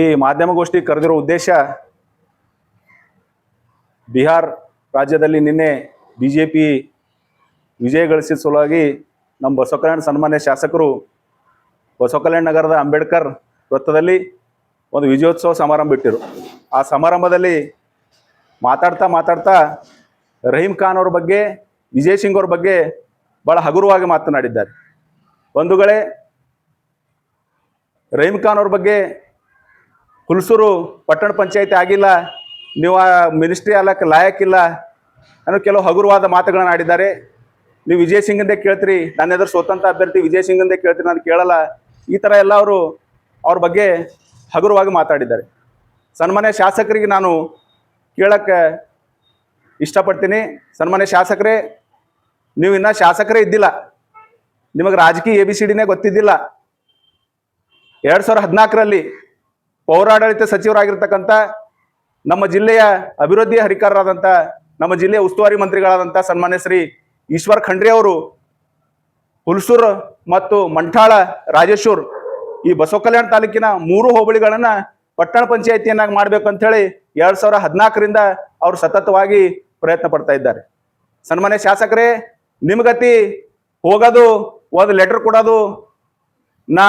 ಈ ಮಾಧ್ಯಮಗೋಷ್ಠಿ ಕರೆದಿರೋ ಉದ್ದೇಶ ಬಿಹಾರ್ ರಾಜ್ಯದಲ್ಲಿ ನಿನ್ನೆ ಬಿಜೆಪಿ ವಿಜಯ ಗಳಿಸಿದ ಸಲುವಾಗಿ ನಮ್ಮ ಬಸವಕಲ್ಯಾಣ ಸನ್ಮಾನ್ಯ ಶಾಸಕರು ಬಸವಕಲ್ಯಾಣ ನಗರದ ಅಂಬೇಡ್ಕರ್ ವೃತ್ತದಲ್ಲಿ ಒಂದು ವಿಜಯೋತ್ಸವ ಸಮಾರಂಭ ಬಿಟ್ಟಿರು. ಆ ಸಮಾರಂಭದಲ್ಲಿ ಮಾತಾಡ್ತಾ ರಹೀಂ ಖಾನ್ ಅವ್ರ ಬಗ್ಗೆ, ವಿಜಯ್ ಸಿಂಗ್ ಅವ್ರ ಬಗ್ಗೆ ಭಾಳ ಹಗುರವಾಗಿ ಮಾತನಾಡಿದ್ದಾರೆ. ಬಂಧುಗಳೇ, ರಹೀಂ ಖಾನ್ ಅವ್ರ ಬಗ್ಗೆ ಹುಲ್ಸೂರು ಪಟ್ಟಣ ಪಂಚಾಯತಿ ಆಗಿಲ್ಲ, ನೀವು ಆ ಮಿನಿಸ್ಟ್ರಿ ಅಲ್ಲಕ್ಕೆ ಲಾಯಕ್ಕಿಲ್ಲ ಅನ್ನೋ ಕೆಲವು ಹಗುರವಾದ ಮಾತುಗಳನ್ನು ಆಡಿದ್ದಾರೆ. ನೀವು ವಿಜಯ್ ಸಿಂಗಂದೇ ಕೇಳ್ತೀರಿ, ನನ್ನ ಎದುರು ಸ್ವತಂತ್ರ ಅಭ್ಯರ್ಥಿ ವಿಜಯ್ ಸಿಂಗಂದೇ ಕೇಳ್ತೀರಿ, ನಾನು ಕೇಳಲ್ಲ, ಈ ಥರ ಎಲ್ಲ ಅವ್ರ ಬಗ್ಗೆ ಹಗುರವಾಗಿ ಮಾತಾಡಿದ್ದಾರೆ. ಸನ್ಮಾನ್ಯ ಶಾಸಕರಿಗೆ ನಾನು ಕೇಳಕ್ಕೆ ಇಷ್ಟಪಡ್ತೀನಿ. ಸನ್ಮಾನ್ಯ ಶಾಸಕರೇ, ನೀವು ಇನ್ನೂ ಶಾಸಕರೇ ಇದ್ದಿಲ್ಲ, ನಿಮಗೆ ರಾಜಕೀಯ ABCDನೇ ಗೊತ್ತಿದ್ದಿಲ್ಲ. 2014ರಲ್ಲಿ ಪೌರಾಡಳಿತ ಸಚಿವರಾಗಿರ್ತಕ್ಕಂಥ ನಮ್ಮ ಜಿಲ್ಲೆಯ ಅಭಿವೃದ್ಧಿ ಹರಿಕಾರರಾದಂಥ, ನಮ್ಮ ಜಿಲ್ಲೆಯ ಉಸ್ತುವಾರಿ ಮಂತ್ರಿಗಳಾದಂಥ ಸನ್ಮಾನ್ಯ ಶ್ರೀ ಈಶ್ವರ್ ಖಂಡ್ರೆ ಅವರು ಹುಲ್ಸೂರು ಮತ್ತು ಮಂಠಾಳ, ರಾಜೇಶ್ವರ್ ಈ ಬಸವಕಲ್ಯಾಣ ತಾಲೂಕಿನ 3 ಹೋಬಳಿಗಳನ್ನು ಪಟ್ಟಣ ಪಂಚಾಯಿತಿಯನ್ನಾಗಿ ಮಾಡಬೇಕಂತೇಳಿ 2014ರಿಂದ ಅವರು ಸತತವಾಗಿ ಪ್ರಯತ್ನ ಪಡ್ತಾ ಇದ್ದಾರೆ. ಸನ್ಮಾನ್ಯ ಶಾಸಕರೇ, ನಿಮ್ಗತಿ ಹೋಗೋದು, ಒಂದು ಲೆಟರ್ ಕೊಡೋದು, ನಾ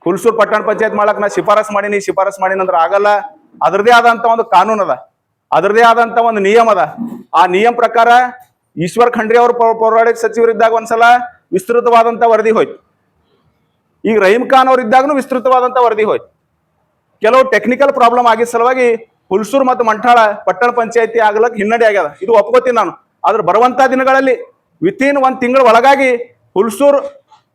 ಹುಲ್ಸೂರು ಪಟ್ಟಣ ಪಂಚಾಯತ್ ಮಾಡಕ್ಕೆ ನಾ ಶಿಫಾರಸ್ ಮಾಡೀನಿ ಅಂದ್ರೆ ಆಗಲ್ಲ. ಅದರದೇ ಆದಂಥ ಒಂದು ಕಾನೂನು ಅದ, ಅದರದೇ ಆದಂಥ ಒಂದು ನಿಯಮ ಅದ. ಆ ನಿಯಮ ಪ್ರಕಾರ ಈಶ್ವರ್ ಖಂಡ್ರೆ ಅವರು ಪೌರಾಡಳಿತ ಸಚಿವರಿದ್ದಾಗ ಒಂದ್ಸಲ ವಿಸ್ತೃತವಾದಂಥ ವರದಿ ಹೋಯ್ತು. ಈಗ ರಹೀಂ ಖಾನ್ ಅವರು ಇದ್ದಾಗೂ ವಿಸ್ತೃತವಾದಂಥ ವರದಿ ಹೋಯ್ತು. ಕೆಲವು ಟೆಕ್ನಿಕಲ್ ಪ್ರಾಬ್ಲಮ್ ಆಗಿದ್ದ ಸಲುವಾಗಿ ಹುಲ್ಸೂರು ಮತ್ತು ಮಂಠಾಳ ಪಟ್ಟಣ ಪಂಚಾಯತಿ ಆಗ್ಲಕ್ಕೆ ಹಿನ್ನಡೆ ಆಗ್ಯದ, ಇದು ಒಪ್ಕೋತೀನಿ ನಾನು. ಆದ್ರೆ ಬರುವಂಥ ದಿನಗಳಲ್ಲಿ ವಿತಿನ್ 1 ತಿಂಗಳ ಒಳಗಾಗಿ ಹುಲ್ಸೂರು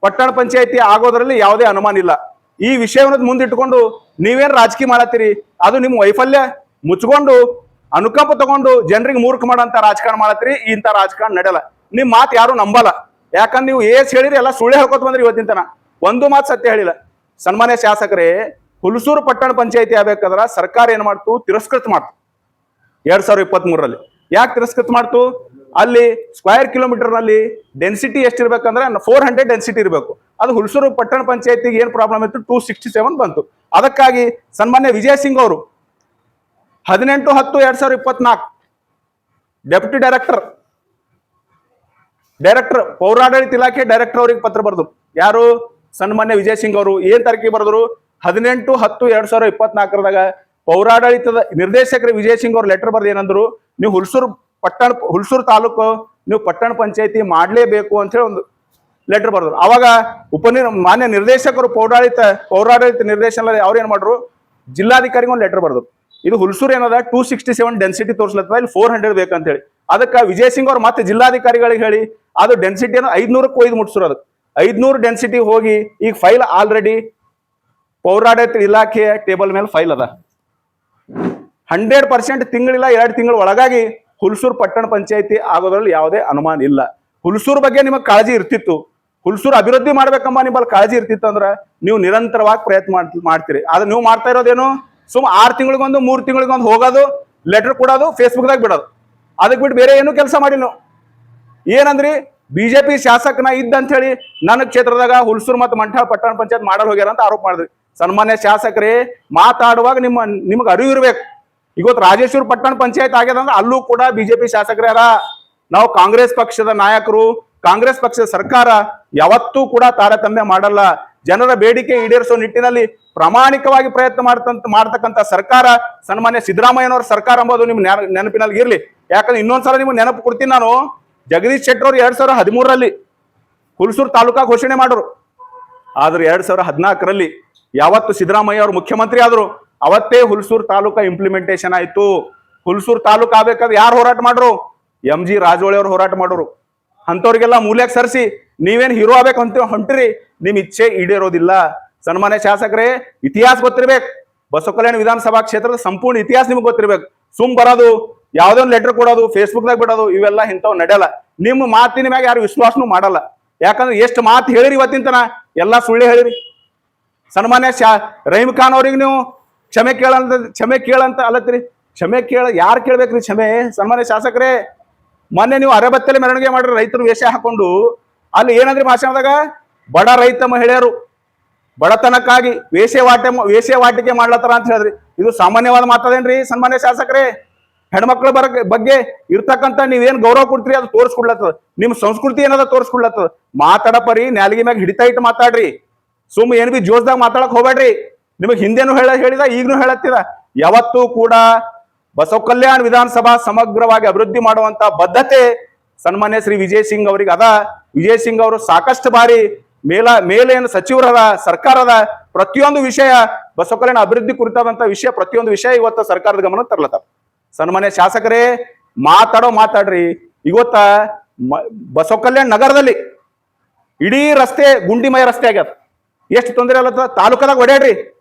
ಪಟ್ಟಣ ಪಂಚಾಯತಿ ಆಗೋದ್ರಲ್ಲಿ ಯಾವುದೇ ಅನುಮಾನ ಇಲ್ಲ. ಈ ವಿಷಯವನ್ನು ಮುಂದಿಟ್ಟುಕೊಂಡು ನೀವೇನು ರಾಜಕೀಯ ಮಾಡತ್ತೀರಿ, ಅದು ನಿಮ್ಮ ವೈಫಲ್ಯ ಮುಚ್ಕೊಂಡು ಅನುಕಂಪ ತಗೊಂಡು ಜನರಿಗೆ ಮೂರ್ಖ ಮಾಡೋಂಥ ರಾಜಕಾರಣ ಮಾಡತ್ತೀರಿ. ಇಂಥ ರಾಜಕಾರಣ ನಡೆಯಲ್ಲ. ನಿಮ್ಮ ಮಾತು ಯಾರು ನಂಬಲ್ಲ. ಯಾಕಂದ್ರೆ ನೀವು ಹೇಳಿರಿ ಎಲ್ಲ ಸುಳ್ಳು ಹೇಳ್ಕೊತ ಬಂದ್ರಿ. ಇವತ್ತಿನ ತನ ಒಂದು ಮಾತು ಸತ್ಯ ಹೇಳಿಲ್ಲ. ಸನ್ಮಾನ್ಯ ಶಾಸಕರೇ, ಹುಲ್ಸೂರು ಪಟ್ಟಣ ಪಂಚಾಯತಿ ಆಗ್ಬೇಕಾದ್ರೆ ಸರ್ಕಾರ ಏನು ಮಾಡ್ತು? ತಿರಸ್ಕೃತ ಮಾಡ್ತು 2023ರಲ್ಲಿ. ಯಾಕೆ ತಿರಸ್ಕೃತ ಮಾಡ್ತು? ಅಲ್ಲಿ ಸ್ಕ್ವೇರ್ ಕಿಲೋಮೀಟರ್ನಲ್ಲಿ ಡೆನ್ಸಿಟಿ ಎಷ್ಟಿರ್ಬೇಕಂದ್ರೆ 400 ಡೆನ್ಸಿಟಿ ಇರಬೇಕು. ಅದು ಹುಲ್ಸೂರು ಪಟ್ಟಣ ಪಂಚಾಯತಿಗೆ ಏನು ಪ್ರಾಬ್ಲಮ್ ಇತ್ತು? 267 ಬಂತು. ಅದಕ್ಕಾಗಿ ಸನ್ಮಾನ್ಯ ವಿಜಯ್ ಸಿಂಗ್ ಅವರು 18/10/2024 ಡೆಪ್ಯೂಟಿ ಡೈರೆಕ್ಟರ್ ಪೌರಾಡಳಿತ ಇಲಾಖೆ ಡೈರೆಕ್ಟರ್ ಅವರಿಗೆ ಪತ್ರ ಬರೆದ್ರು. ಯಾರು? ಸನ್ಮಾನ್ಯ ವಿಜಯ್ ಸಿಂಗ್ ಅವರು. ಏನ್ ತಾರೀಕಿಗೆ ಬರೆದ್ರು? 18/10/2024ದಾಗ ಪೌರಾಡಳಿತದ ನಿರ್ದೇಶಕರು ವಿಜಯ್ ಸಿಂಗ್ ಅವರು ಲೆಟರ್ ಬರೆದು ಏನಂದ್ರು? ನೀವು ಹುಲ್ಸೂರು ತಾಲೂಕು ನೀವು ಪಟ್ಟಣ ಪಂಚಾಯತಿ ಮಾಡಲೇಬೇಕು ಅಂತ ಹೇಳಿ ಒಂದು ಲೆಟರ್ ಬರೆದ್ರು. ಅವಾಗ ಮಾನ್ಯ ನಿರ್ದೇಶಕರು ಪೌರಾಡಳಿತ ನಿರ್ದೇಶನ ಅವ್ರು ಏನ್ ಮಾಡ್ರು? ಜಿಲ್ಲಾಧಿಕಾರಿಗೆ ಒಂದು ಲೆಟರ್ ಬರೆದ್ರು. ಇದು ಹುಲ್ಸೂರು ಏನದ 267 ಡೆನ್ಸಿಟಿ ತೋರಿಸ್ಲತ್ತದ, ಇಲ್ಲಿ 400 ಬೇಕಂತ ಹೇಳಿ. ಅದಕ್ಕೆ ವಿಜಯ್ ಸಿಂಗ್ ಅವ್ರು ಮತ್ತೆ ಜಿಲ್ಲಾಧಿಕಾರಿಗಳಿಗೆ ಹೇಳಿ ಅದು ಡೆನ್ಸಿಟಿಯನ್ನು 500ಕ್ಕೆ ಒಯ್ದು ಮುಟ್ಸಿರು. ಅದಕ್ಕೆ 500 ಡೆನ್ಸಿಟಿ ಹೋಗಿ ಈಗ ಫೈಲ್ ಆಲ್ರೆಡಿ ಪೌರಾಡಳಿತ ಇಲಾಖೆಯ ಟೇಬಲ್ ಮೇಲೆ ಫೈಲ್ ಅದ. 100% ತಿಂಗಳಿಲ್ಲ 2 ತಿಂಗಳ ಒಳಗಾಗಿ ಹುಲ್ಸೂರು ಪಟ್ಟಣ ಪಂಚಾಯತಿ ಆಗೋದ್ರಲ್ಲಿ ಯಾವುದೇ ಅನುಮಾನ ಇಲ್ಲ. ಹುಲ್ಸೂರು ಬಗ್ಗೆ ನಿಮಗೆ ಕಾಳಜಿ ಇರ್ತಿತ್ತು, ಹುಲ್ಸೂರು ಅಭಿವೃದ್ಧಿ ಮಾಡ್ಬೇಕಂಬ ನಿಮ್ಮಲ್ಲಿ ಕಾಳಜಿ ಇರ್ತಿತ್ತು ಅಂದ್ರೆ ನೀವು ನಿರಂತರವಾಗಿ ಪ್ರಯತ್ನ ಮಾಡ್ತೀರಿ. ಆದ್ರೆ ನೀವು ಮಾಡ್ತಾ ಇರೋದೇನು? 6 ತಿಂಗಳಿಗೊಂದು 3 ತಿಂಗಳಿಗೊಂದು ಹೋಗೋದು, ಲೆಟರ್ ಕೊಡೋದು, ಫೇಸ್ಬುಕ್ದಾಗ ಬಿಡೋದು. ಅದಕ್ಕೆ ಬಿಟ್ಟು ಬೇರೆ ಏನೂ ಕೆಲಸ ಮಾಡಿಲ್ಲ. ಏನಂದ್ರಿ? ಬಿಜೆಪಿ ಶಾಸಕನ ಇದ್ದಂತ ಹೇಳಿ ನನ್ನ ಕ್ಷೇತ್ರದಾಗ ಹುಲ್ಸೂರು ಮತ್ತು ಮಂಠಾಳ ಪಟ್ಟಣ ಪಂಚಾಯತ್ ಮಾಡಲು ಹೋಗ್ಯಾರ ಅಂತ ಆರೋಪ ಮಾಡಿದ್ರಿ. ಸನ್ಮಾನ್ಯ ಶಾಸಕರೇ, ಮಾತಾಡುವಾಗ ನಿಮಗೆ ಅರಿವು ಇರ್ಬೇಕು. ಇವತ್ತು ರಾಜೇಶ್ವರ ಪಟ್ಟಣ ಪಂಚಾಯತ್ ಆಗ್ಯದ ಅಂದ್ರೆ ಅಲ್ಲೂ ಕೂಡ ಬಿಜೆಪಿ ಶಾಸಕರ್ಯಾರ. ನಾವು ಕಾಂಗ್ರೆಸ್ ಪಕ್ಷದ ನಾಯಕರು, ಕಾಂಗ್ರೆಸ್ ಪಕ್ಷದ ಸರ್ಕಾರ ಯಾವತ್ತೂ ಕೂಡ ತಾರತಮ್ಯ ಮಾಡಲ್ಲ. ಜನರ ಬೇಡಿಕೆ ಈಡೇರಿಸುವ ನಿಟ್ಟಿನಲ್ಲಿ ಪ್ರಾಮಾಣಿಕವಾಗಿ ಪ್ರಯತ್ನ ಮಾಡ್ತಕ್ಕಂಥ ಸರ್ಕಾರ ಸನ್ಮಾನ್ಯ ಸಿದ್ದರಾಮಯ್ಯನವರ ಸರ್ಕಾರ ಎಂಬುದು ನಿಮ್ಮ ನೆನಪಿನಲ್ಲಿ ಇರ್ಲಿ. ಯಾಕಂದ್ರೆ ಇನ್ನೊಂದ್ಸಲ ನಿಮ್ಗೆ ನೆನಪು ಕೊಡ್ತೀನಿ ನಾನು. ಜಗದೀಶ್ ಶೆಟ್ಟರ್ ಅವರು 2013ರಲ್ಲಿ ಹುಲ್ಸೂರು ತಾಲೂಕಾ ಘೋಷಣೆ ಮಾಡೋರು. ಆದ್ರೆ 2014ರಲ್ಲಿ ಯಾವತ್ತು ಸಿದ್ದರಾಮಯ್ಯ ಅವರು ಮುಖ್ಯಮಂತ್ರಿ ಆದ್ರು ಅವತ್ತೇ ಹುಲ್ಸೂರು ತಾಲೂಕಾ ಇಂಪ್ಲಿಮೆಂಟೇಷನ್ ಆಯ್ತು. ಹುಲ್ಸೂರು ತಾಲೂಕು ಆಗ್ಬೇಕಾದ್ರೆ ಯಾರು ಹೋರಾಟ ಮಾಡ್ರು? MG ರಾಜೋಳಿ ಅವರು ಹೋರಾಟ ಮಾಡೋರು. ಅಂಥವ್ರಿಗೆಲ್ಲ ಮೂಲೆಗೆ ಸರಿಸಿ ನೀವೇನು ಹೀರೋ ಆಗ್ಬೇಕಂತ ಹೊಂಟಿರಿ, ನಿಮ್ ಇಚ್ಛೆ ಈಡೇರೋದಿಲ್ಲ. ಸನ್ಮಾನ್ಯ ಶಾಸಕರೇ, ಇತಿಹಾಸ ಗೊತ್ತಿರ್ಬೇಕು. ಬಸವಕಲ್ಯಾಣ ವಿಧಾನಸಭಾ ಕ್ಷೇತ್ರದ ಸಂಪೂರ್ಣ ಇತಿಹಾಸ ನಿಮ್ಗೆ ಗೊತ್ತಿರ್ಬೇಕು. ಬರೋದು, ಯಾವುದೇ ಒಂದು ಲೆಟರ್ ಕೊಡೋದು, ಫೇಸ್ಬುಕ್ದಾಗ ಬಿಡೋದು, ಇವೆಲ್ಲ ಇಂಥವು ನಡೆಯಲ್ಲ. ನಿಮ್ಮ ಮಾತಿನ ಮ್ಯಾಗ ಯಾರು ವಿಶ್ವಾಸನೂ ಮಾಡಲ್ಲ. ಯಾಕಂದ್ರೆ ಎಷ್ಟು ಮಾತು ಹೇಳಿರಿ ಇವತ್ತಿನ ತನ ಎಲ್ಲ ಸುಳ್ಳೆ ಹೇಳಿರಿ. ಸನ್ಮಾನ್ಯ ರಹೀಂ ಖಾನ್ ಅವ್ರಿಗೆ ನೀವು ಕ್ಷಮೆ ಕೇಳಂತ ಅಲ್ಲತ್ರಿ. ಕ್ಷಮೆ ಯಾರು ಕೇಳ್ಬೇಕ್ರಿ ಕ್ಷಮೆ? ಸನ್ಮಾನ್ಯ ಶಾಸಕರೇ, ಮೊನ್ನೆ ನೀವು ಅರೆಬತ್ತಲೆ ಮೆರವಣಿಗೆ ಮಾಡ್ರಿ ರೈತರು ವೇಷ ಹಾಕೊಂಡು. ಅಲ್ಲಿ ಏನಂದ್ರಿ ಭಾಷಣದಾಗ? ಬಡ ರೈತ ಮಹಿಳೆಯರು ಬಡತನಕ್ಕಾಗಿ ವೇಶ್ಯವಾಟಿಕೆ ಮಾಡ್ಲತ್ತಾರ ಅಂತ ಹೇಳಿದ್ರಿ. ಇದು ಸಾಮಾನ್ಯವಾದ ಮಾತದೇನ್ರಿ ಸನ್ಮಾನ್ಯ ಶಾಸಕರೇ? ಹೆಣ್ಮಕ್ಳ ಬಗ್ಗೆ ಇರ್ತಕ್ಕಂಥ ನೀವೇನ್ ಗೌರವ ಕೊಡ್ತೀರಿ ಅದು ತೋರಿಸ್ಕೊಡ್ಲತ್ತದ, ನಿಮ್ ಸಂಸ್ಕೃತಿ ಏನದ ತೋರಿಸ್ಕೊಡ್ಲತ್ತದ. ಮಾತಾಡ ಪರಿ ನ್ಯಾಲಿಗೆ ಮ್ಯಾಗ ಹಿಡಿತಾ ಇಟ್ಟು ಮಾತಾಡ್ರಿ, ಸುಮ್ ಏನ್ ಬಿ ಜೋಸ್ದಾಗ ಮಾತಾಡಕ್ ಹೋಗ್ಬೇಡ್ರಿ. ನಿಮಗ್ ಹಿಂದೆನೂ ಹೇಳಿದ ಈಗನೂ ಹೇಳತ್ತಿದ. ಯಾವತ್ತೂ ಕೂಡ ಬಸವ ಕಲ್ಯಾಣ ವಿಧಾನಸಭಾ ಸಮಗ್ರವಾಗಿ ಅಭಿವೃದ್ಧಿ ಮಾಡುವಂತ ಬದ್ಧತೆ ಸನ್ಮಾನ್ಯ ಶ್ರೀ ವಿಜಯ್ ಸಿಂಗ್ ಅವ್ರಿಗೆ ಅದ. ವಿಜಯ್ ಸಿಂಗ್ ಅವರು ಸಾಕಷ್ಟು ಬಾರಿ ಮೇಲೇನು ಸಚಿವರದ ಸರ್ಕಾರದ ಪ್ರತಿಯೊಂದು ವಿಷಯ ಬಸವ ಕಲ್ಯಾಣ ಅಭಿವೃದ್ಧಿ ಕುರಿತಾದಂತ ವಿಷಯ ಪ್ರತಿಯೊಂದು ವಿಷಯ ಇವತ್ತ ಸರ್ಕಾರದ ಗಮನ ತರ್ಲತ್ತಾರ. ಸನ್ಮಾನ್ಯ ಶಾಸಕರೇ ಮಾತಾಡ್ರಿ. ಇವತ್ತ ಬಸವ ಕಲ್ಯಾಣ ನಗರದಲ್ಲಿ ಇಡೀ ರಸ್ತೆ ಗುಂಡಿಮಯ ರಸ್ತೆ ಆಗ್ಯದ. ಎಷ್ಟು ತೊಂದರೆ ಅಲ್ಲತ್ತ, ತಾಲೂಕದಾಗ ಓಡಾಡ್ರಿ,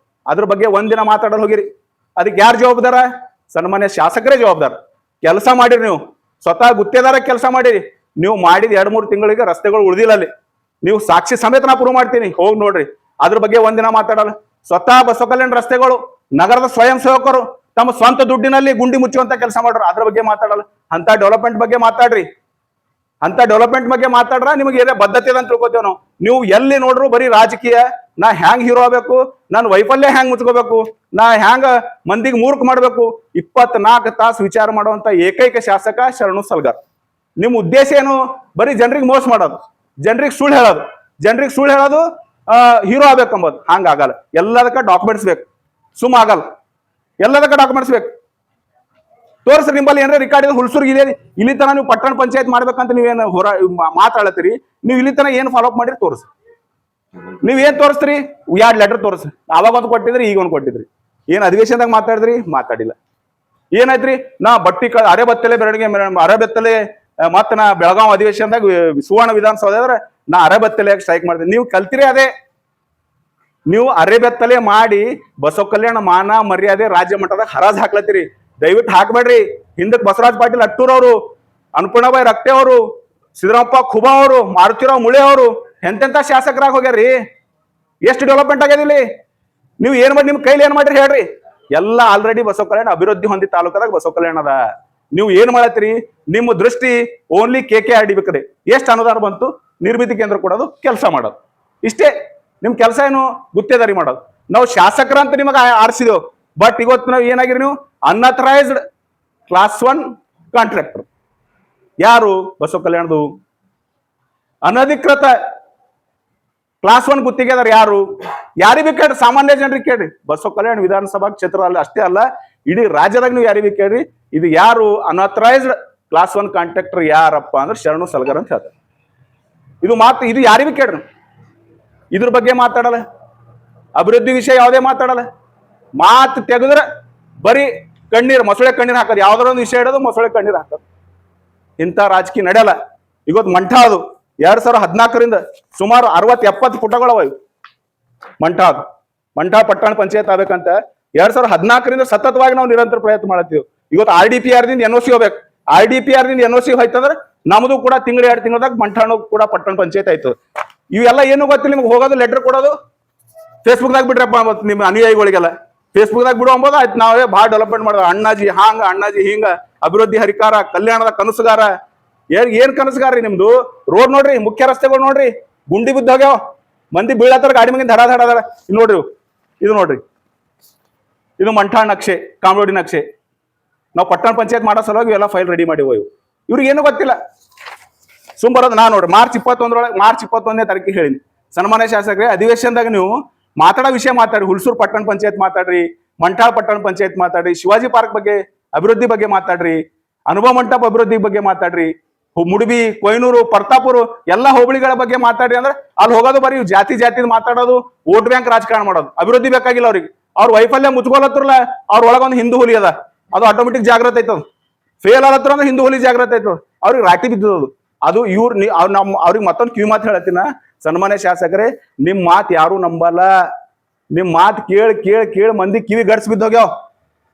ಅದ್ರ ಬಗ್ಗೆ ಒಂದಿನ ಮಾತಾಡಲು ಹೋಗಿರಿ. ಅದಕ್ಕೆ ಯಾರು ಜವಾಬ್ದಾರ? ಸನ್ಮಾನ್ಯ ಶಾಸಕರೇ ಜವಾಬ್ದಾರ. ಕೆಲಸ ಮಾಡಿರಿ, ನೀವು ಸ್ವತಃ ಗುತ್ತೇದಾರ ಕೆಲಸ ಮಾಡಿರಿ. ನೀವು ಮಾಡಿದ 2-3 ತಿಂಗಳಿಗೆ ರಸ್ತೆಗಳು ಉಳಿದಿಲ್ಲ. ಅಲ್ಲಿ ನೀವು ಸಾಕ್ಷಿ ಸಮೇತ ನಾ ಪ್ರೂವ್ ಮಾಡ್ತೀನಿ, ಹೋಗಿ ನೋಡ್ರಿ. ಅದ್ರ ಬಗ್ಗೆ ಒಂದಿನ ಮಾತಾಡಲ್ಲ. ಸ್ವತಃ ಬಸವ ಕಲ್ಯಾಣ ರಸ್ತೆಗಳು ನಗರದ ಸ್ವಯಂ ಸೇವಕರು ತಮ್ಮ ಸ್ವಂತ ದುಡ್ಡಿನಲ್ಲಿ ಗುಂಡಿ ಮುಚ್ಚುವಂತ ಕೆಲಸ ಮಾಡ್ರು, ಅದ್ರ ಬಗ್ಗೆ ಮಾತಾಡಲ್ಲ. ಅಂತ ಡೆವಲಪ್ಮೆಂಟ್ ಬಗ್ಗೆ ಮಾತಾಡ್ರಿ. ಅಂತ ಡೆವಲಪ್ಮೆಂಟ್ ಬಗ್ಗೆ ಮಾತಾಡ್ರ ನಿಮಗೆ ಏನೇ ಬದ್ಧತೆ ಅಂತ ತಿಳ್ಕೊತೇವ್ ನಾವು. ನೀವು ಎಲ್ಲಿ ನೋಡ್ರು ಬರೀ ರಾಜಕೀಯ, ನಾ ಹ್ಯಾಂಗ್ ಹೀರೋ ಆಗ್ಬೇಕು, ನಾನು ವೈಫಲ್ಯ ಹ್ಯಾಂಗ್ ಮುಚ್ಕೋಬೇಕು, ನಾ ಹ್ಯಾಂಗ ಮಂದಿಗೆ ಮೂರ್ಖ ಮಾಡ್ಬೇಕು, 24 ತಾಸು ವಿಚಾರ ಮಾಡುವಂತ ಏಕೈಕ ಶಾಸಕ ಶರಣು ಸಲ್ಗಾರ್. ನಿಮ್ ಉದ್ದೇಶ ಏನು? ಬರೀ ಜನರಿಗೆ ಮೋಸ ಮಾಡೋದು, ಜನರಿಗೆ ಸುಳ್ಳು ಹೇಳೋದು, ಹೀರೋ ಆಗ್ಬೇಕಂಬೋದು. ಹಂಗಾಗಲ್ಲ. ಎಲ್ಲದಕ್ಕ ಡಾಕ್ಯುಮೆಂಟ್ಸ್ ಬೇಕು, ಸುಮ್ಮ ಆಗಲ್ಲ. ಎಲ್ಲದಕ್ಕ ಡಾಕ್ಯುಮೆಂಟ್ಸ್ ಬೇಕು. ತೋರಿಸ್ರಿ ನಿಂಬಲ್ಲಿ ಏನಾರ ರೆಕಾರ್ಡ್ ಇದೆ. ಹುಲ್ಸೂರ್ಗಿದೆ ಇಲ್ಲಿ ತನ ನೀವು ಪಟ್ಟಣ ಪಂಚಾಯತ್ ಮಾಡ್ಬೇಕಂತ ನೀವೇನು ಮಾತಾಡತ್ತೀರಿ, ನೀವು ಇಲ್ಲಿ ತನ ಏನು ಫಾಲೋ ಅಪ್ ಮಾಡಿರಿ ತೋರಿಸ್ರಿ. ನೀವೇನ್ ತೋರಿಸ್ತೀರಿ? 2 ಲೆಟರ್ ತೋರಿಸ್ರಿ. ಅವಾಗ ಒಂದು ಕೊಟ್ಟಿದ್ರಿ, ಈಗ ಒಂದು ಕೊಟ್ಟಿದ್ರಿ. ಏನ್ ಅಧಿವೇಶನದಾಗ ಮಾತಾಡಿದ್ರಿ? ಮಾತಾಡಿಲ್ಲ. ಏನಾಯ್ತ್ರಿ? ನಾ ಬಟ್ಟಿ ಅರೆಬತ್ತಲೆ ಬೆರಳಿಗೆ ಅರೆಬೆತ್ತಲೆ ಮತ್ತ ನಾ ಬೆಳಗಾವ್ ಅಧಿವೇಶನದಾಗ ಸುವರ್ಣ ವಿಧಾನಸೌಧ ನಾ ಅರೆಬತ್ತಲೆಯಾಗಿ ಸ್ಟ್ರೈಕ್ ಮಾಡಿದೆ. ನೀವು ಕಲ್ತಿರೇ ಅದೇ. ನೀವು ಅರೆಬೆತ್ತಲೆ ಮಾಡಿ ಬಸವ ಕಲ್ಯಾಣ ಮಾನ ಮರ್ಯಾದೆ ರಾಜ್ಯ ಮಟ್ಟದಾಗ ಹರಾಜ್ ಹಾಕ್ಲತ್ತೀರಿ. ದಯವಿಟ್ಟು ಹಾಕ್ಬೇಡ್ರಿ. ಹಿಂದಕ್ಕೆ ಬಸವರಾಜ್ ಪಾಟೀಲ್ ಅಟ್ಟೂರ್ ಅವರು, ಅನ್ನಪೂರ್ಣಾಬಾಯಿ ರಕ್ತೆ ಅವರು, ಸಿದ್ದರಾಮಪ್ಪ ಖುಬಾ ಅವರು, ಮಾರುತಿರಾವ್ ಮುಳೆ ಅವರು ಎಂತೆಂತ ಶಾಸಕರಾಗಿ ಹೋಗ್ಯಾರ್ರಿ. ಎಷ್ಟು ಡೆವಲಪ್ಮೆಂಟ್ ಆಗ್ಯದಿಲ್ಲಿ. ನೀವು ಏನ್ ಮಾಡಿ, ನಿಮ್ ಕೈಲಿ ಏನ್ ಮಾಡ್ರಿ ಹೇಳ್ರಿ? ಎಲ್ಲ ಆಲ್ರೆಡಿ ಬಸವ ಕಲ್ಯಾಣ ಅಭಿವೃದ್ಧಿ ಹೊಂದಿ ತಾಲೂಕದಾಗ ಬಸವ ಕಲ್ಯಾಣ ಅದ. ನೀವು ಏನ್ ಮಾಡತ್ತೀರಿ? ನಿಮ್ಮ ದೃಷ್ಟಿ ಓನ್ಲಿ KKRD ಬೇಕ್ರಿ. ಎಷ್ಟು ಅನುದಾನ ಬಂತು? ನಿರ್ಮಿತಿ ಕೇಂದ್ರ ಕೊಡೋದು, ಕೆಲಸ ಮಾಡೋದು, ಇಷ್ಟೇ ನಿಮ್ ಕೆಲಸ. ಏನು ಗುತ್ತೇದಾರಿ ಮಾಡೋದು. ನಾವು ಶಾಸಕರಂತ ನಿಮಗೆ ಆರಿಸಿದೆವು, ಬಟ್ ಇವತ್ತು ನಾವು ಏನಾಗಿರಿ? ನೀವು ಅನ್ಅಥರೈಸ್ಡ್ ಕ್ಲಾಸ್ 1 ಕಾಂಟ್ರಾಕ್ಟರ್. ಯಾರು? ಬಸವ ಕಲ್ಯಾಣದು ಅನಧಿಕೃತ ಕ್ಲಾಸ್ 1 ಗುತ್ತಿಗೆದಾರ ಯಾರು? ಯಾರಿಗೆ ಬೇಕು ಕೇಳ್ರಿ? ಸಾಮಾನ್ಯ ಜನರಿಗೆ ಕೇಳ್ರಿ. ಬಸವ ಕಲ್ಯಾಣ ವಿಧಾನಸಭಾ ಕ್ಷೇತ್ರ ಅಲ್ಲ ಅಷ್ಟೇ ಅಲ್ಲ, ಇಡೀ ರಾಜ್ಯದಾಗ ನೀವು ಯಾರಿಗೆ ಕೇಳ್ರಿ. ಇದು ಯಾರು ಅನ್ಅಥರೈಸ್ಡ್ ಕ್ಲಾಸ್ 1 ಕಾಂಟ್ರಾಕ್ಟರ್ ಯಾರಪ್ಪ ಅಂದ್ರೆ ಶರಣು ಸಲ್ಗಾರ್ ಅಂತ ಹೇಳ್ತಾರೆ. ಇದು ಯಾರಿಗೆ ಕೇಳ್ರಿ? ಇದ್ರ ಬಗ್ಗೆ ಮಾತಾಡಲ್ಲ. ಅಭಿವೃದ್ಧಿ ವಿಷಯ ಯಾವುದೇ ಮಾತಾಡಲ್ಲ. ಮಾತು ತೆಗೆದ್ರೆ ಬರೀ ಮೊಸಳೆ ಕಣ್ಣೀರ್ ಹಾಕೋದು. ಯಾವ್ದಾರ ಒಂದು ವಿಷಯ ಇಡೋದು, ಮೊಸಳೆ ಕಣ್ಣೀರ್ ಹಾಕೋದು. ಇಂಥ ರಾಜಕೀಯ ನಡೆಯಲ್ಲ. ಇವತ್ತು ಮಂಠ ಅದು 2014ರಿಂದ ಸುಮಾರು 60-70 ಪುಟಗಳವ ಇವು. ಮಂಠ ಪಟ್ಟಣ ಪಂಚಾಯತ್ ಆಗ್ಬೇಕಂತ 2014ರಿಂದ ಸತತವಾಗಿ ನಾವು ನಿರಂತರ ಪ್ರಯತ್ನ ಮಾಡತ್ತೀವಿ. ಇವತ್ತು RDPR ದಿಂದ NOC ಹೋಗ್ಬೇಕು. RDPR ದಿಂದ NOC ಹೋಯ್ತಂದ್ರೆ ನಮ್ದು ಕೂಡ 2 ತಿಂಗಳದಾಗ ಮಂಠಾನು ಕೂಡ ಪಟ್ಟಣ ಪಂಚಾಯತ್ ಆಯ್ತು. ಇವೆಲ್ಲ ಏನು ಗೊತ್ತಿಲ್ಲ ನಿಮ್ಗೆ. ಹೋಗೋದು, ಲೆಟರ್ ಕೊಡೋದು, ಫೇಸ್ಬುಕ್ದಾಗ ಬಿಡ್ರಪ್ಪ ನಿಮ್ಮ ಅನುಯಾಯಿಗಳಿಗೆಲ್ಲ ಫೇಸ್ಬುಕ್ದಾಗ ಬಿಡು ಅಂಬೋದು. ಆಯ್ತು ನಾವೇ ಭಾಳ ಡೆವಲಪ್ಮೆಂಟ್ ಮಾಡೋದು, ಅಣ್ಣಾಜಿ ಹಾಂಗ, ಅಣ್ಣಾಜಿ ಹಿಂಗ, ಅಭಿವೃದ್ಧಿ ಹರಿಕಾರ, ಕಲ್ಯಾಣದ ಕನಸುಗಾರ. ಏನ್ ಕನಸುಗಾರ ರೀ ನಿಮ್ದು? ರೋಡ್ ನೋಡ್ರಿ, ಮುಖ್ಯ ರಸ್ತೆಗಳು ನೋಡ್ರಿ, ಗುಂಡಿ ಬಿದ್ದು ಹೋಗ್ಯಾವ, ಮಂದಿ ಬೀಳತ್ತಾರ, ಗಾಡಿ ಮಂದಿ ಧಡ ನೋಡ್ರಿ. ಇದು ನೋಡ್ರಿ, ಇದು ಮಂಠಾಳ್ ನಕ್ಷೆ, ಕಾಮರೋಡಿ ನಕ್ಷೆ. ನಾವು ಪಟ್ಟಣ ಪಂಚಾಯತ್ ಮಾಡೋ ಸಲುವಾಗಿ ಎಲ್ಲ ಫೈಲ್ ರೆಡಿ ಮಾಡಿವು. ಇವ್ರಿಗೆ ಏನು ಗೊತ್ತಿಲ್ಲ, ಸುಮ್ ಬರೋದು. ನಾ ನೋಡ್ರಿ ಮಾರ್ಚ್ 21ನೇ ತಾರೀಕಿಗೆ ಹೇಳಿನಿ, ಸನ್ಮಾನ್ಯ ಶಾಸಕರೇ ಅಧಿವೇಶನದಾಗ ನೀವು ಮಾತಾಡೋ ವಿಷಯ ಮಾತಾಡ್ರಿ. ಹುಲ್ಸೂರ್ ಪಟ್ಟಣ ಪಂಚಾಯತ್ ಮಾತಾಡ್ರಿ, ಮಂಠಾಳ್ ಪಟ್ಟಣ ಪಂಚಾಯತ್ ಮಾತಾಡ್ರಿ, ಶಿವಾಜಿ ಪಾರ್ಕ್ ಬಗ್ಗೆ ಅಭಿವೃದ್ಧಿ ಬಗ್ಗೆ ಮಾತಾಡ್ರಿ, ಅನುಭವ ಮಂಟಪ ಅಭಿವೃದ್ಧಿ ಬಗ್ಗೆ ಮಾತಾಡ್ರಿ, ಮುಡುಬಿ, ಕೊಯ್ನೂರು, ಪರ್ತಾಪುರ ಎಲ್ಲ ಹೋಬಳಿಗಳ ಬಗ್ಗೆ ಮಾತಾಡ್ರಿ. ಅಂದ್ರೆ ಅಲ್ಲಿ ಹೋಗೋದು ಬರೀ ಜಾತಿ ಮಾತಾಡೋದು, ವೋಟ್ ಬ್ಯಾಂಕ್ ರಾಜಕಾರಣ ಮಾಡೋದು. ಅಭಿವೃದ್ಧಿ ಬೇಕಾಗಿಲ್ಲ ಅವ್ರಿಗೆ. ಅವ್ರ ವೈಫಲ್ಯ ಮುಚ್ಕೊಳತ್ರಲ್ಲ, ಅವ್ರ ಒಳಗೊಂದು ಹಿಂದೂ ಹುಲಿ ಅದ, ಅದು ಆಟೋಮೆಟಿಕ್ ಜಾಗ್ರತೆ ಐತದ. ಫೇಲ್ ಆಲತ್ರ ಅಂದ್ರೆ ಹಿಂದೂ ಹುಲಿ ಜಾಗ್ರತೆ ಐತದ, ಅವ್ರಿಗೆ ರಾಟಿ ಬಿದ್ದದು. ಅದು ಅವ್ರಿಗೆ ಮತ್ತೊಂದು ಕಿವಿ ಮಾತು ಹೇಳತ್ತಿನ, ಸನ್ಮಾನ್ಯ ಶಾಸಕರೇ ನಿಮ್ ಮಾತು ಯಾರು ನಂಬಲ್ಲ. ನಿಮ್ ಮಾತು ಕೇಳಿ ಮಂದಿ ಕಿವಿ ಗಡ್ಸ್ ಬಿದ್ದೋಗ್ಯಾವ.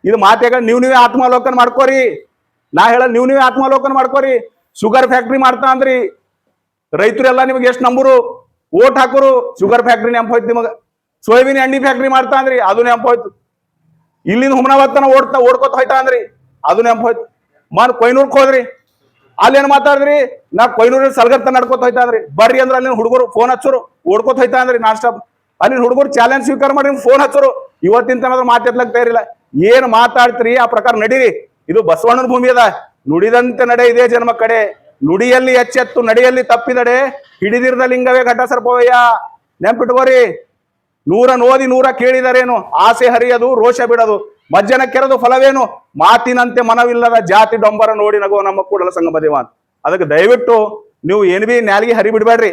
ಇದು ಮಾತಾಗ ನೀವೇ ಆತ್ಮಾವಲೋಕನ ಮಾಡ್ಕೋರಿ. ನಾ ಹೇಳ ನೀವೇ ಆತ್ಮಾವಲೋಕನ ಮಾಡ್ಕೋರಿ. ಶುಗರ್ ಫ್ಯಾಕ್ಟ್ರಿ ಮಾಡ್ತಾ ಅಂದ್ರಿ, ರೈತರೆಲ್ಲ ನಿಮಗೆ ಎಷ್ಟು ನಂಬರು, ಓಟ್ ಹಾಕೋರು. ಶುಗರ್ ಫ್ಯಾಕ್ಟ್ರಿ ನೆಂಪ ಹೋಯ್ತು ನಿಮಗ. ಸೋಯಾಬೀನ್ ಎಣ್ಣೆ ಫ್ಯಾಕ್ಟ್ರಿ ಮಾಡ್ತಾ ಅಂದ್ರಿ, ಅದು ನೆಂಪ ಹೋಯ್ತು. ಇಲ್ಲಿಂದ ಹುಮನಾಬಾದ್ ಓಡ್ಕೋತ ಹೋಯ್ತಾ ಅಂದ್ರಿ, ಅದು ನೆಂಪ ಹೋಯ್ತು. ಕೊಯ್ನೂರ್ಕ್ ಹೋದ್ರಿ, ಅಲ್ಲಿ ಏನ್ ಮಾತಾಡಿದ್ರಿ? ನಾ ಕೊಯ್ನೂರಲ್ಲಿ ಸಲ್ಗರ್ ನಡ್ಕೋತ ಹೋಯ್ತಾ ಅಂದ್ರಿ. ಬರ್ರಿ ಅಂದ್ರೆ ಅಲ್ಲಿ ಹುಡುಗರು ಫೋನ್ ಹಚ್ಚೋರು, ಓಡ್ಕೋತ ಹೋಯ್ತಾ ಅಂದ್ರಿ ನಾನ್ ಸ್ಟಾಪ್. ಅಲ್ಲಿ ಹುಡುಗರು ಚಾಲೆಂಜ್ ಸ್ವೀಕಾರ ಮಾಡಿ ಫೋನ್ ಹಚ್ಚರು, ಇವತ್ತಿನ ತನಕ ಮಾತಾಡ್ಲಕ್ ತಯಾರಿಲ್ಲ. ಏನ್ ಮಾತಾಡ್ತೀರಿ ಆ ಪ್ರಕಾರ ನಡೀರಿ. ಇದು ಬಸವಣ್ಣನ ಭೂಮಿ ಅದ, ನುಡಿದಂತೆ ನಡೆ ಇದೇ ಜನ್ಮ ಕಡೆ, ನುಡಿಯಲ್ಲಿ ಎಚ್ಚೆತ್ತು ನಡೆಯಲ್ಲಿ ತಪ್ಪಿದಡೆ, ಹಿಡಿದಿರದ ಲಿಂಗವೇ ಘಟ ಸರ್ಪವಯ್ಯ. ನೆನ್ಪಿಟ್ಕೋರಿ, 100 ಓದಿ 100 ಕೇಳಿದರೇನು, ಆಸೆ ಹರಿಯದು ರೋಷ ಬಿಡದು, ಮಜ್ಜನ ಕೆರೆದು ಫಲವೇನು, ಮಾತಿನಂತೆ ಮನವಿಲ್ಲದ ಜಾತಿ ಡೊಂಬರ ನೋಡಿ ನಗೋ ನಮ್ಮ ಕೂಡಲ ಸಂಗಮ ದೇವ ಅಂತ. ಅದಕ್ಕೆ ದಯವಿಟ್ಟು ನೀವು ಏನ್ ಬಿ ನ್ಯಾಲಿಗೆ ಹರಿ ಬಿಡ್ಬೇಡ್ರಿ.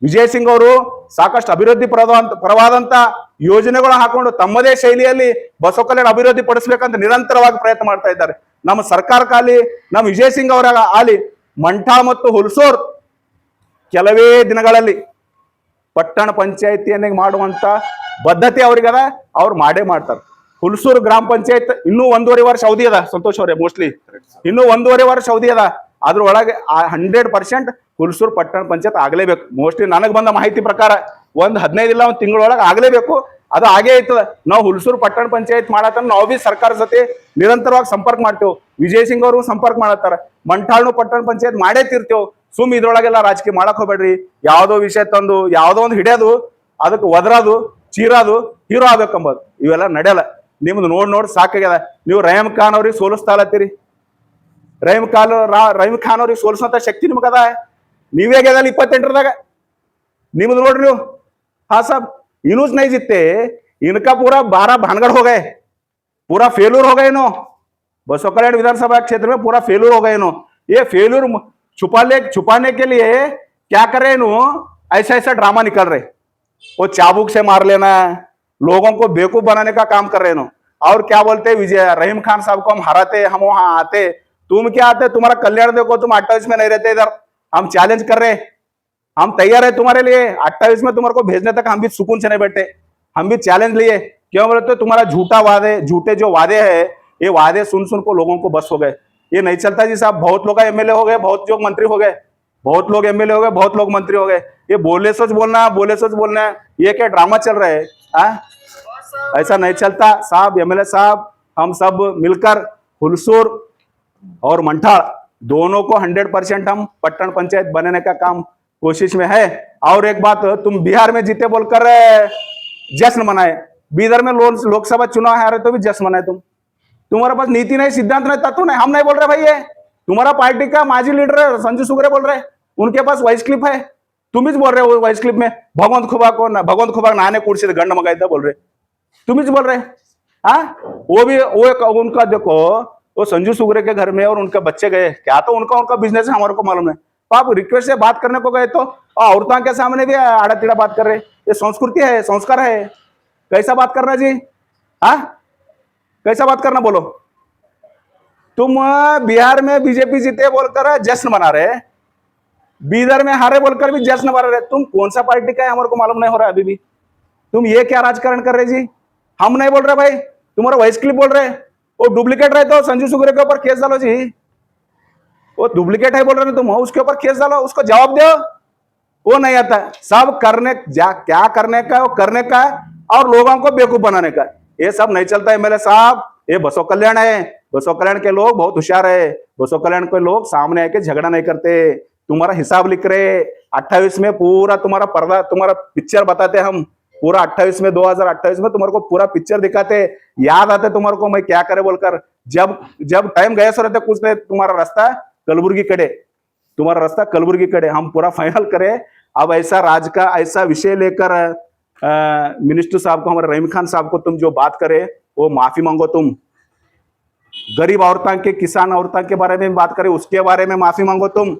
ವಿಜಯ್ ಸಿಂಗ್ ಅವರು ಸಾಕಷ್ಟು ಅಭಿವೃದ್ಧಿ ಪರವಾದಂತ ಯೋಜನೆಗಳು ಹಾಕೊಂಡು ತಮ್ಮದೇ ಶೈಲಿಯಲ್ಲಿ ಬಸವ ಕಲ್ಯಾಣ ಅಭಿವೃದ್ಧಿ ಪಡಿಸ್ಬೇಕಂತ ನಿರಂತರವಾಗಿ ಪ್ರಯತ್ನ ಮಾಡ್ತಾ ಇದ್ದಾರೆ. ನಮ್ಮ ಸರ್ಕಾರಕ್ಕಾಗಲಿ, ನಮ್ಮ ವಿಜಯ್ ಸಿಂಗ್ ಅವರ ಆಗಲಿ, ಮಂಠಾಳ್ ಮತ್ತು ಹುಲ್ಸೂರ್ ಕೆಲವೇ ದಿನಗಳಲ್ಲಿ ಪಟ್ಟಣ ಪಂಚಾಯತಿಯನ್ನ ಮಾಡುವಂತ ಬದ್ಧತೆ ಅವ್ರಿಗದ, ಅವ್ರು ಮಾಡೇ ಮಾಡ್ತಾರೆ. ಹುಲ್ಸೂರು ಗ್ರಾಮ ಪಂಚಾಯತ್ ಇನ್ನೂ 1.5 ವರ್ಷ ಅವಧಿ ಅದ ಸಂತೋಷ್ ಅವರೇ, ಮೋಸ್ಟ್ಲಿ ಇನ್ನೂ 1.5 ವರ್ಷ ಅವಧಿ ಅದ. ಅದ್ರೊಳಗೆ 100% ಹುಲ್ಸೂರು ಪಟ್ಟಣ ಪಂಚಾಯತ್ ಆಗ್ಲೇಬೇಕು. ಮೋಸ್ಟ್ಲಿ ನನಗೆ ಬಂದ ಮಾಹಿತಿ ಪ್ರಕಾರ 15 ಇಲ್ಲ 1 ತಿಂಗಳೊಳಗೆ ಆಗ್ಲೇಬೇಕು. ಅದು ಆಗೇ ಐತದ. ನಾವು ಹುಲ್ಸೂರು ಪಟ್ಟಣ ಪಂಚಾಯತ್ ಮಾಡತ್ತ ನಾವು ಬಿ ಸರ್ಕಾರ ಜೊತೆ ನಿರಂತರವಾಗಿ ಸಂಪರ್ಕ ಮಾಡ್ತೇವೆ. ವಿಜಯ್ ಸಿಂಗ್ ಅವರು ಸಂಪರ್ಕ ಮಾಡತ್ತಾರ, ಮಂಠಾಳ್ನು ಪಟ್ಟಣ ಪಂಚಾಯತ್ ಮಾಡೇ ತೀರ್ತೇವೆ. ಸುಮ್ ಇದ್ರೊಳಗೆಲ್ಲ ರಾಜಕೀಯ ಮಾಡಕ್ ಹೋಗ್ಬೇಡ್ರಿ. ಯಾವ್ದೋ ವಿಷಯ ತಂದು ಯಾವ್ದೋ ಒಂದು ಹಿಡಿಯೋದು, ಅದಕ್ಕೆ ಒದರೋದು, ಚೀರೋದು, ಹೀರೋ ಆಗ್ಬೇಕಂಬೋದು ಇವೆಲ್ಲ ನಡೆಯಲ್ಲ. ನಿಮ್ದು ನೋಡ್ ಸಾಕಾಗ್ಯದ. ನೀವು ರಹೀಮ್ ಖಾನ್ ಅವ್ರಿಗೆ ಸೋಲಿಸ್ತಾಲತ್ತೀರಿ. ರಹೀಮ್ ಖಾನ್ ಅವ್ರಿಗೆ ಸೋಲಿಸೋಂತ ಶಕ್ತಿ ನಿಮಗದ. ನೀವೇ ಗೆದಲ್ಲ 28ರದಾಗ. निम्द नोड्री हाँ साहब यूनुस नहीं जीतते, इनका पूरा 12 भानगढ़ हो गए, पूरा फेलूर हो गए नो। बसव कल्याण विधानसभा क्षेत्र में पूरा फेलूर हो गए नो। ये फेलूर छुपाने के लिए क्या कर रहे नो, ऐसा ऐसा ड्रामा निकल रहे। वो चाबुक से मार लेना, लोगों को बेवकूफ बनाने का काम कर रहे नो। और क्या बोलते विजय रहीम खान साहब को हम हराते, हम वहां आते, तुम क्या आते, तुम्हारा कल्याण देखो, तुम 28 में नहीं रहते इधर। हम चैलेंज कर रहे, हम तैयार है तुम्हारे लिए। 28 में तुम्हारे को भेजने तक हम भी सुकून से नहीं बैठे, हम भी चैलेंज लिए। क्यों बोलते, तुम्हारा झूठे जो वादे हैं, ये वादे सुन सुन को लोगों को बस हो गए। ये नहीं चलता जी साहब। बहुत लोग एमएलए हो गए, बहुत लोग मंत्री हो गए, बहुत लोग एमएलए हो गए, बहुत लोग मंत्री हो गए। ये बोले सोच बोलना, ये क्या ड्रामा चल रहा है? ऐसा नहीं चलता साहब। एमएलए साहब, हम सब मिलकर हुलसूर और मंठाड़ दोनों को 100% हम पट्टन पंचायत बनाने का काम कोशिश में है। और एक बात, तुम बिहार में जीते बोलकर जश्न मनाए, बीदर में लोकसभा चुनाव हारे तो भी जश्न मनाए। तुम्हारे पास नीति नहीं, सिद्धांत नहीं, तत्व नहीं। हम नहीं बोल रहे भाई, ये तुम्हारा पार्टी का माजी लीडर है संजू सुगरे बोल रहे, उनके पास वॉइस क्लिप है। तुम ही बोल रहे हो वॉइस क्लिप में भगवंत खुबा नहाने कुर्सी से गंड मंगाई था बोल रहे, तुम ही बोल रहे। हाँ, वो उनका देखो, वो संजू सुगरे के घर में और उनके बच्चे गए, क्या तो उनका बिजनेस है, हमारे को मालूम है। आप रिक्वेस्ट से बात करने को गए तो औरतों के सामने भी आड़ा टीड़ा बात कर रहे। ये संस्कृति है, संस्कार है, कैसा बात करना जी? हाँ, कैसा बात करना बोलो? तुम बिहार में बीजेपी जीते बोलकर जश्न मना रहे, बीदर में हारे बोलकर भी जश्न मना रहे। तुम कौन सा पार्टी का है हमारे को मालूम नहीं हो रहा है अभी भी। तुम ये क्या राजकारण कर रहे जी? हम नहीं बोल रहे भाई, तुम्हारा वॉइस क्लिप बोल रहे। वो डुप्लीकेट रहे तो संजू सुगरे के ऊपर केस डालो जी। वो डुप्लीकेट है बोल रहे तुम, उसके ऊपर केस डालो, उसको जवाब दो। वो नहीं आता। सब क्या करने का, वो करने का और लोगों को बेवकूफ बनाने का, ये सब नहीं चलता। एमएलए साहब, ये बसव कल्याण है, बसव कल्याण के लोग बहुत होशियार है। बसव कल्याण के लोग सामने आके झगड़ा नहीं करते, तुम्हारा हिसाब लिख रहे। 28 में पूरा तुम्हारा पर्दा, तुम्हारा पिक्चर बताते हम पूरा। 28 में 2028 में तुम्हारे को पूरा पिक्चर दिखाते, याद आते तुम्हारे को मैं क्या करे बोलकर। जब टाइम गया सो रहते कुछ नहीं, तुम्हारा रास्ता कलबुर्गी कड़े, तुम्हारा रास्ता कलबुर्गी कड़े हम पूरा फाइनल करें। अब ऐसा विषय लेकर मिनिस्टर साहब को, हमारे रहीम खान साहब को तुम जो बात करे वो माफी मांगो। तुम गरीब औरतों के, किसान औरतों के बारे में बात करे, उसके बारे में माफी मांगो। तुम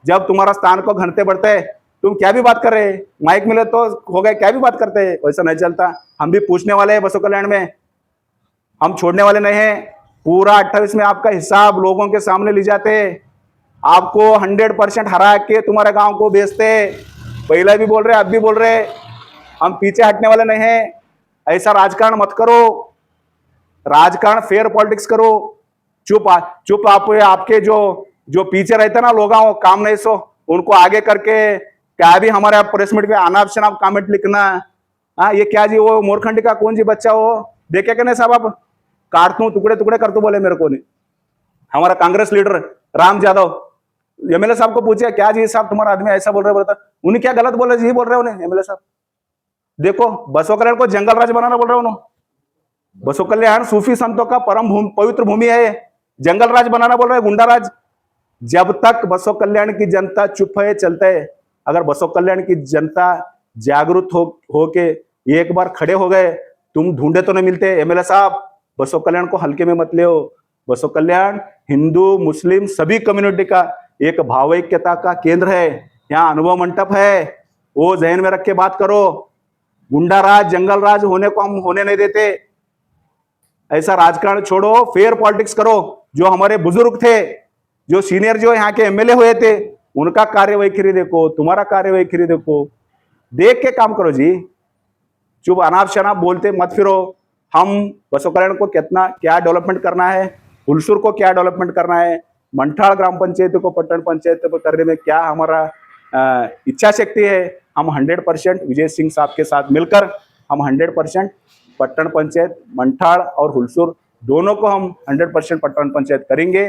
जब तुम्हारा स्थान को घंटे बढ़ते, तुम क्या भी बात कर रहे, माइक मिले तो हो गए, क्या भी बात करते हैं, वैसा नहीं चलता। हम भी पूछने वाले हैं बसव कल्याण में, हम छोड़ने वाले नहीं हैं। पूरा 28 में आपका हिसाब लोगों के सामने ले जाते, आपको 100% हरा के तुम्हारे गांव को बेचते। पहले भी बोल रहे, अब भी बोल रहे, हम पीछे हटने वाले नहीं हैं। ऐसा राजकारण मत करो, राजकारण फेयर पॉलिटिक्स करो। चुप आपके जो पीछे रहते ना लोगों, काम नहीं सो उनको आगे करके क्या भी हमारे प्रेस मीट में अनाप शनाप कमेंट लिखना। हाँ, ये क्या जी, वो मोरखंडी का कौन जी बच्चा हो देखे कि नहीं साहब? आप काटतू टुकड़े टुकड़े कर तू बोले मेरे को नहीं। हमारा कांग्रेस लीडर राम यादव एमएलए साहब को पूछे, क्या जी साहब तुम्हारा आदमी ऐसा बोल रहे, बोलता उन्हें क्या गलत बोल रहे जी, बोल रहे उन्हें एमएलए साहब। देखो बसो कल्याण को जंगल राज बनाना बोल रहे हो उन्होंने। बसो कल्याण सूफी संतों का परम पवित्र भूमि है, जंगल राज बनाना बोल रहे हैं, गुंडा राज। जब तक बसो कल्याण की जनता चुप है चलते है, अगर बसो कल्याण की जनता जागरूक होके एक बार खड़े हो गए, तुम ढूंढे तो नहीं मिलते एमएलए साहब। बसो कल्याण को हल्के में मत ले। बसो कल्याण हिंदू मुस्लिम सभी कम्युनिटी का एक भावैक्यता का केंद्र है, यहाँ अनुभव मंडप है, वो जहन में रख के बात करो। गुंडा राज जंगल राज होने को हम होने नहीं देते। ऐसा राजकारण छोड़ो, फेयर पॉलिटिक्स करो। जो हमारे बुजुर्ग थे, जो सीनियर जो यहाँ के एमएलए हुए थे, उनका कार्यवैखरी देखो, तुम्हारा कार्यवैखरी देखो, देख के काम करो जी। चुप अनाप शनाप बोलते मत फिरो। हम बसो कल्याण को कितना क्या डेवलपमेंट करना है, हुलसूर को क्या डेवलपमेंट करना है, मंठाल ग्राम पंचायत को पट्टन पंचायत को करने में क्या हमारा इच्छा शक्ति है, हम 100% विजय सिंह साहब के साथ मिलकर हम 100% पट्टन पंचायत मंठाल और हुलसूर दोनों को हम 100% पट्टन पंचायत करेंगे।